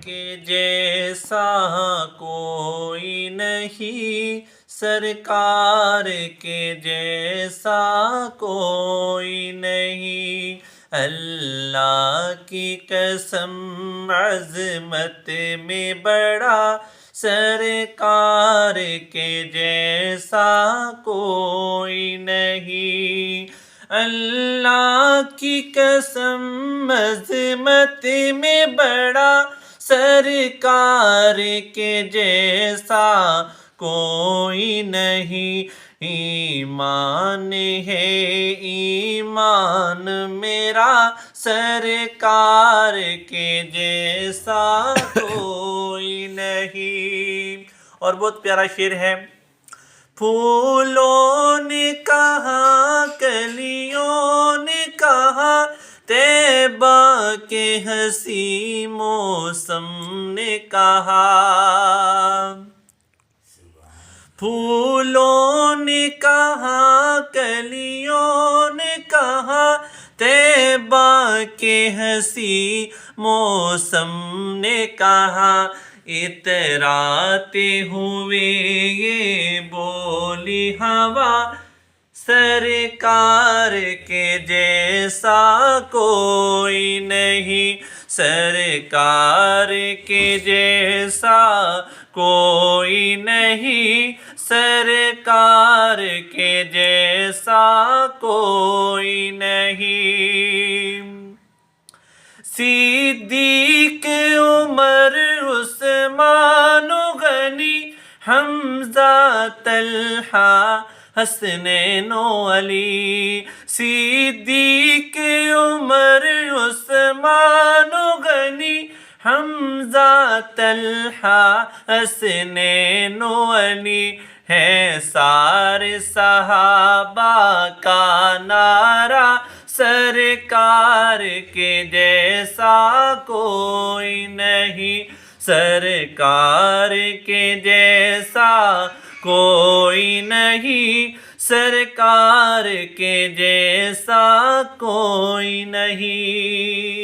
کے جیسا کوئی نہیں، سرکار کے جیسا کوئی نہیں۔ اللہ کی قسم عظمت میں بڑا، سرکار کے جیسا کوئی نہیں۔ اللہ کی قسم عظمت میں بڑا، سرکار کے جیسا کوئی نہیں۔ ایمان ہے ایمان میرا، سرکار کے جیسا کوئی نہیں۔ اور بہت پیارا شعر ہے۔ پھولوں نے کہا، کلیوں نے کہا، طیبہ کے حسین موسم نے کہا۔ پھولوں نے کہا، کلیوں نے کہا، طیبہ کے حسین موسم نے کہا۔ اتراتے ہوئے یہ بولی ہوا، سرکار کے جیسا کوئی نہیں، سرکار کے جیسا کوئی نہیں، سرکار کے جیسا کوئی نہیں۔ صدیق، عمر، عثمان و غنی، حمزہ، طلحہ، حسنین و علی۔ صدیق، عمر، عثمان و غنی، حمزہ، طلحہ، حسنین و علی، ہے سارے صحابہ کا نعرہ، سرکار کے جیسا کوئی نہیں، سرکار کے جیسا کوئی نہیں، سرکار کے جیسا کوئی نہیں۔